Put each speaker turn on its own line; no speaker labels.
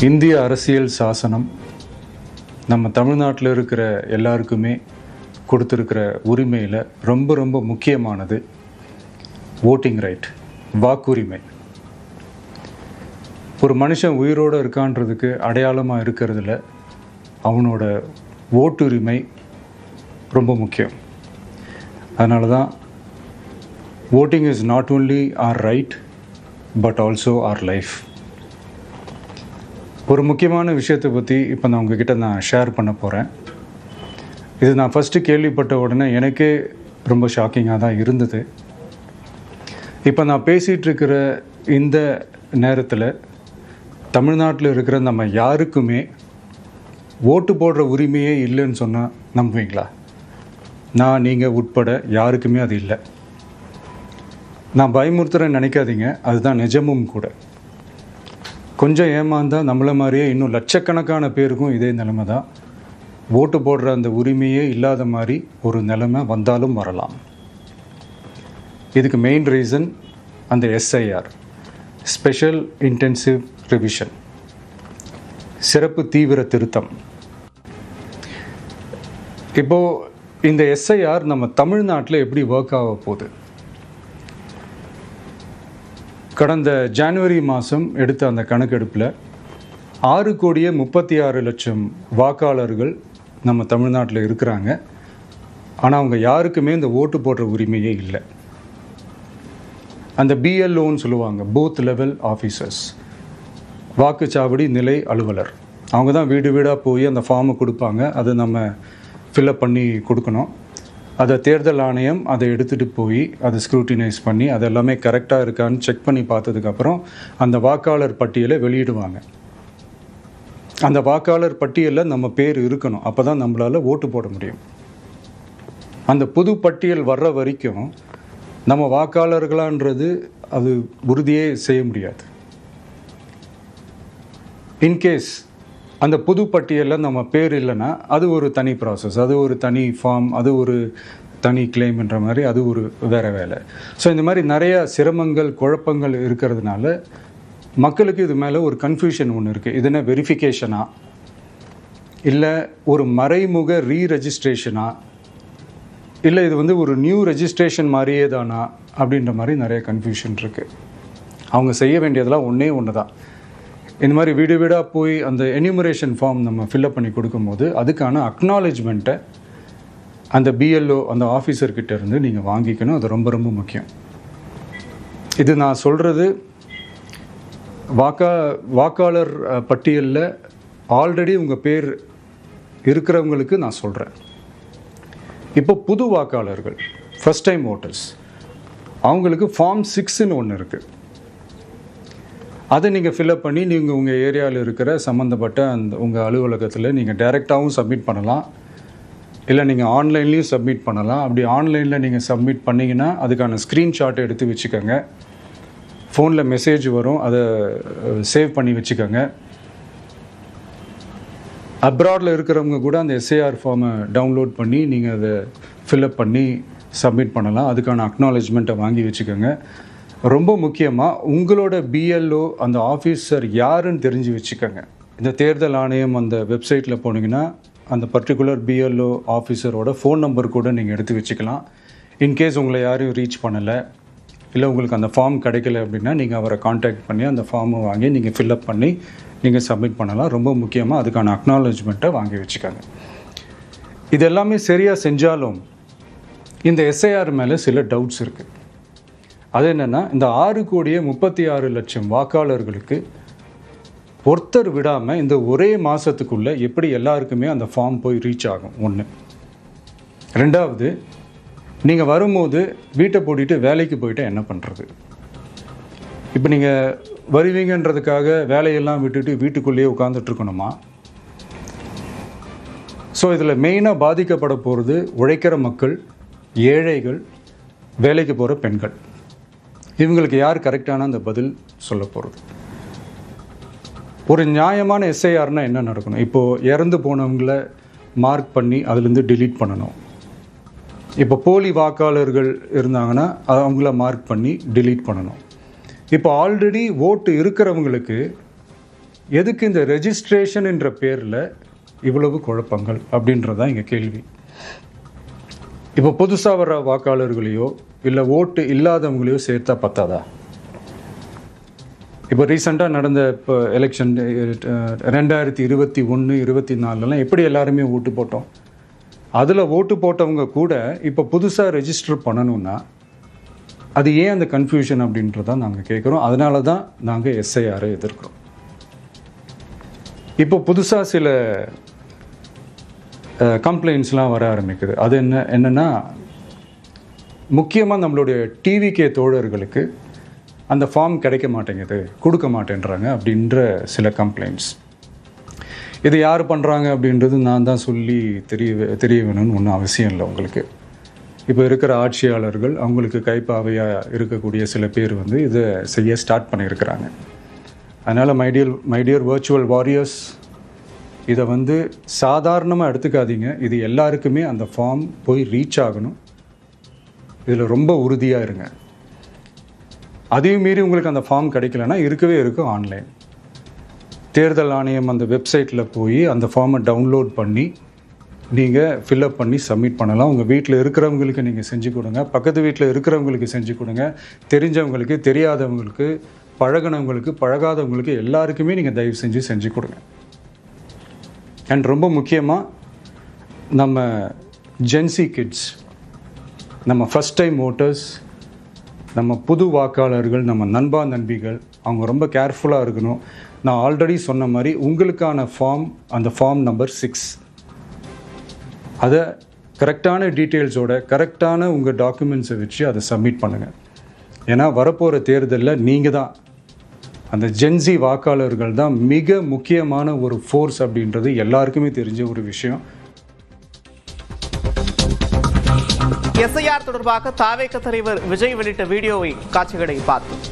இந்திய அரசியல் சாசனம் நம்ம தமிழ்நாட்டில் இருக்கிற எல்லாருக்குமே கொடுத்துருக்கிற உரிமையில் ரொம்ப ரொம்ப முக்கியமானது ஓட்டிங் ரைட், வாக்குரிமை. ஒரு மனுஷன் உயிரோடு இருக்கான்றதுக்கு அடையாளமாக இருக்கிறதுல அவனோட ஓட்டுரிமை ரொம்ப முக்கியம். அதனால தான் voting is not only our right but also our life. ஒரு முக்கியமான விஷயத்தை பற்றி இப்போ நான் உங்ககிட்ட ஷேர் பண்ண போகிறேன். இது நான் ஃபஸ்ட்டு கேள்விப்பட்ட உடனே எனக்கே ரொம்ப ஷாக்கிங்காக தான் இருந்தது. இப்போ நான் பேசிகிட்டு இருக்கிற இந்த நேரத்தில் தமிழ்நாட்டில் இருக்கிற நம்ம யாருக்குமே ஓட்டு போடுற உரிமையே இல்லைன்னு சொன்னால் நம்புவீங்களா? நான் நீங்கள் உட்பட யாருக்குமே அது இல்லை. நான் பயமுறுத்துறேன்னு நினைக்காதீங்க, அதுதான் நிஜமும் கூட. கொஞ்சம் ஏமாந்தால் நம்மளை மாதிரியே இன்னும் லட்சக்கணக்கான பேருக்கும் இதே நிலைமை தான். ஓட்டு போடுற அந்த உரிமையே இல்லாத மாதிரி ஒரு நிலைமை வந்தாலும் வரலாம். இதுக்கு மெயின் ரீசன் அந்த எஸ்ஐஆர், ஸ்பெஷல் இன்டென்சிவ் ரிவிஷன், சிறப்பு தீவிர திருத்தம். இப்போது இந்த எஸ்ஐஆர் நம்ம தமிழ்நாட்டில் எப்படி ஒர்க் ஆக போகுது? கடந்த ஜனவரி மாதம் எடுத்த அந்த கணக்கெடுப்பில் 6,36,00,000 வாக்காளர்கள் நம்ம தமிழ்நாட்டில் இருக்கிறாங்க. ஆனால் அவங்க யாருக்குமே இந்த ஓட்டு போடுற உரிமையே இல்லை. அந்த பிஎல்ஓன்னு சொல்லுவாங்க, பூத் லெவல் ஆஃபீஸர்ஸ், வாக்குச்சாவடி நிலை அலுவலர். அவங்க தான் வீடு வீடாக போய் அந்த ஃபார்மை கொடுப்பாங்க. அதை நம்ம ஃபில்அப் பண்ணி கொடுக்கணும். அதை தேர்தல் ஆணையம் அதை எடுத்துகிட்டு போய் அதை ஸ்க்ரூட்டினைஸ் பண்ணி அது எல்லாமே கரெக்டாக இருக்கான்னு செக் பண்ணி பார்த்ததுக்கப்புறம் அந்த வாக்காளர் பட்டியலை வெளியிடுவாங்க. அந்த வாக்காளர் பட்டியலில் நம்ம பேர் இருக்கணும், அப்போ தான் நம்மளால் ஓட்டு போட முடியும். அந்த புது பட்டியல் வர்ற வரைக்கும் நம்ம வாக்காளர்களான்றது அது உறுதியே செய்ய முடியாது. இன்கேஸ் அந்த புது பட்டியலில் நம்ம பேர் இல்லைன்னா அது ஒரு தனி ப்ராசஸ், அது ஒரு தனி ஃபார்ம், அது ஒரு தனி கிளைம்ன்ற மாதிரி அது ஒரு வேறு வேலை. ஸோ இந்த மாதிரி நிறையா சிரமங்கள் குழப்பங்கள் இருக்கிறதுனால மக்களுக்கு இது மேலே ஒரு கன்ஃபியூஷன் ஒன்று இருக்குது. இது என்ன வெரிஃபிகேஷனா இல்லை ஒரு மறைமுக ரீரெஜிஸ்ட்ரேஷனா இல்லை இது ஒரு நியூ ரெஜிஸ்ட்ரேஷன் மாதிரியே தானா அப்படின்ற மாதிரி நிறைய கன்ஃபியூஷன் இருக்குது. அவங்க செய்ய வேண்டியதெல்லாம் ஒன்று தான். இந்த மாதிரி வீடு வீடாக போய் அந்த என்யூமரேஷன் ஃபார்ம் நம்ம ஃபில்அப் பண்ணி கொடுக்கும்போது அதுக்கான அக்னாலேஜ்மெண்ட்டை அந்த பிஎல்ஓ அந்த ஆஃபீஸர்கிட்ட இருந்து நீங்கள் வாங்கிக்கணும். அது ரொம்ப ரொம்ப முக்கியம். இது நான் சொல்கிறது வாக்காளர் பட்டியலில் ஆல்ரெடி உங்கள் பேர் இருக்கிறவங்களுக்கு நான் சொல்கிறேன். இப்போ புது வாக்காளர்கள், ஃபஸ்ட் டைம் ஓட்டர்ஸ், அவங்களுக்கு ஃபார்ம் 6ன்னு ஒன்று இருக்குது. அதை நீங்கள் ஃபில்அப் பண்ணி நீங்கள் உங்கள் ஏரியாவில் இருக்கிற சம்மந்தப்பட்ட அந்த உங்கள் அலுவலகத்தில் நீங்கள் டைரெக்டாகவும் சப்மிட் பண்ணலாம், இல்லை நீங்கள் ஆன்லைன்லேயும் சப்மிட் பண்ணலாம். அப்படி ஆன்லைனில் நீங்கள் சப்மிட் பண்ணிங்கன்னா அதுக்கான ஸ்க்ரீன்ஷாட்டை எடுத்து வச்சுக்கோங்க. ஃபோனில் மெசேஜ் வரும், அதை சேவ் பண்ணி வச்சுக்கோங்க. அப்ராடில் இருக்கிறவங்க கூட அந்த எஸ்ஐஆர் ஃபார்மை டவுன்லோட் பண்ணி நீங்கள் அதை ஃபில்அப் பண்ணி சப்மிட் பண்ணலாம். அதுக்கான அக்னாலேஜ்மெண்ட்டை வாங்கி வச்சுக்கோங்க. ரொம்ப முக்கியமாக உங்களோட பிஎல்ஓ அந்த ஆஃபீஸர் யாருன்னு தெரிஞ்சு வச்சுக்கோங்க. இந்த தேர்தல் ஆணையம் அந்த வெப்சைட்டில் போனீங்கன்னா அந்த பர்டிகுலர் பிஎல்ஓ ஆஃபீஸரோட ஃபோன் நம்பர் கூட நீங்கள் எடுத்து வச்சுக்கலாம். இன்கேஸ் உங்களை யாரையும் ரீச் பண்ணலை இல்லை உங்களுக்கு அந்த ஃபார்ம் கிடைக்கல அப்படின்னா நீங்கள் அவரை காண்டாக்ட் பண்ணி அந்த ஃபார்மை வாங்கி நீங்கள் ஃபில்அப் பண்ணி நீங்கள் சப்மிட் பண்ணலாம். ரொம்ப முக்கியமாக அதுக்கான அக்னாலேஜ்மெண்ட்டை வாங்கி வச்சுக்கோங்க. இது எல்லாமே சரியாக செஞ்சாலும் இந்த எஸ்ஐஆர் மேலே சில டவுட்ஸ் இருக்குது. அது என்னென்னா, இந்த 6,36,00,000 வாக்காளர்களுக்கு ஒருத்தர் விடாமல் இந்த ஒரே மாதத்துக்குள்ளே எப்படி எல்லாருக்குமே அந்த ஃபார்ம் போய் ரீச் ஆகும்? ஒன்று. ரெண்டாவது, நீங்கள் வரும்போது வீட்டை பூட்டிட்டு வேலைக்கு போயிட்டு என்ன பண்ணுறது? இப்போ நீங்கள் வருவீங்கன்றதுக்காக வேலையெல்லாம் விட்டுட்டு வீட்டுக்குள்ளேயே உட்காந்துட்ருக்கணுமா? ஸோ இதில் மெயினாக பாதிக்கப்பட போகிறது உழைக்கிற மக்கள், ஏழைகள், வேலைக்கு போகிற பெண்கள். இவங்களுக்கு யார் கரெக்டான அந்த பதில் சொல்ல போகிறது? ஒரு நியாயமான எஸ்ஐஆர்னால் என்ன நடக்கணும்? இப்போது இறந்து போனவங்கள மார்க் பண்ணி அதுலேருந்து டிலீட் பண்ணணும். இப்போ போலி வாக்காளர்கள் இருந்தாங்கன்னா அவங்கள மார்க் பண்ணி டிலீட் பண்ணணும். இப்போ ஆல்ரெடி ஓட்டு இருக்கிறவங்களுக்கு எதுக்கு இந்த ரெஜிஸ்ட்ரேஷன் என்ற பேரில் இவ்வளவு குழப்பங்கள் அப்படின்றது தான் இங்கே கேள்வி. இப்போ புதுசாக வர வாக்காளர்களையோ இல்லை ஓட்டு இல்லாதவங்களையோ சேர்த்தா பத்தாதா? இப்போ ரீசெண்டாக நடந்த இப்போ எலெக்ஷன் 2021, 24 எப்படி எல்லாருமே ஓட்டு போட்டோம்? அதில் ஓட்டு போட்டவங்க கூட இப்போ புதுசாக ரெஜிஸ்டர் பண்ணணுன்னா அது ஏன் அந்த கன்ஃபியூஷன் அப்படின்றதான் நாங்கள் கேட்குறோம். அதனால தான் நாங்கள் எஸ்ஐஆரை எதிர்க்கிறோம். இப்போ புதுசாக சில கம்ப்ளைண்ட்ஸ்லாம் வர ஆரம்பிக்குது. அது என்னென்னா முக்கியமாக நம்மளுடைய டிவிகே தோழர்களுக்கு அந்த ஃபார்ம் கிடைக்க மாட்டேங்குது, கொடுக்க மாட்டேன்றாங்க அப்படின்ற சில கம்ப்ளைண்ட்ஸ். இது யார் பண்ணுறாங்க அப்படின்றது நான் தான் சொல்லி தெரிய வேணும்னு ஒன்றும் அவசியம் இல்லை உங்களுக்கு. இப்போ இருக்கிற ஆட்சியாளர்கள் அவங்களுக்கு கைப்பாவையாக இருக்கக்கூடிய சில பேர் வந்து இதை செய்ய ஸ்டார்ட் பண்ணியிருக்கிறாங்க. அதனால் மைடியர் வர்ச்சுவல் வாரியர்ஸ், இதை வந்து சாதாரணமாக எடுத்துக்காதீங்க. இது எல்லாருக்குமே அந்த ஃபார்ம் போய் ரீச் ஆகணும். இதில் ரொம்ப உறுதியாக இருங்க. அதையும் மீறி உங்களுக்கு அந்த ஃபார்ம் கிடைக்கலன்னா இருக்கவே இருக்கும் ஆன்லைன். தேர்தல் ஆணையம் அந்த வெப்சைட்டில் போய் அந்த ஃபார்மை டவுன்லோட் பண்ணி நீங்கள் ஃபில்அப் பண்ணி சப்மிட் பண்ணலாம். உங்கள் வீட்டில் இருக்கிறவங்களுக்கு நீங்கள் செஞ்சு கொடுங்க, பக்கத்து வீட்டில் இருக்கிறவங்களுக்கு செஞ்சு கொடுங்க, தெரிஞ்சவங்களுக்கு, தெரியாதவங்களுக்கு, பழகினவங்களுக்கு, பழகாதவங்களுக்கு எல்லாருக்குமே நீங்கள் தயவு செஞ்சு கொடுங்க. அண்ட் ரொம்ப முக்கியமாக நம்ம ஜென்சி கிட்ஸ், நம்ம ஃபஸ்ட் டைம் ஓட்டர்ஸ், நம்ம புது வாக்காளர்கள், நம்ம நண்பா நண்பிகள், அவங்க ரொம்ப கேர்ஃபுல்லாக இருக்கணும். நான் ஆல்ரெடி சொன்ன மாதிரி உங்களுக்கான ஃபார்ம், அந்த ஃபார்ம் நம்பர் 6, அதை கரெக்டான டீட்டெயில்ஸோட கரெக்டான உங்கள் டாக்குமெண்ட்ஸை வச்சு அதை சப்மிட் பண்ணுங்கள். ஏன்னா வரப்போகிற தேர்தலில் நீங்கள் தான், அந்த ஜென்சி வாக்காளர்கள் தான் மிக முக்கியமான ஒரு ஃபோர்ஸ் அப்படின்றது எல்லாருக்குமே தெரிஞ்ச ஒரு விஷயம்.
எஸ்ஐஆர் தொடர்பாக தாவேக தலைவர் விஜய் வெளியிட்ட வீடியோவை காட்சிகளை பார்த்தோம்.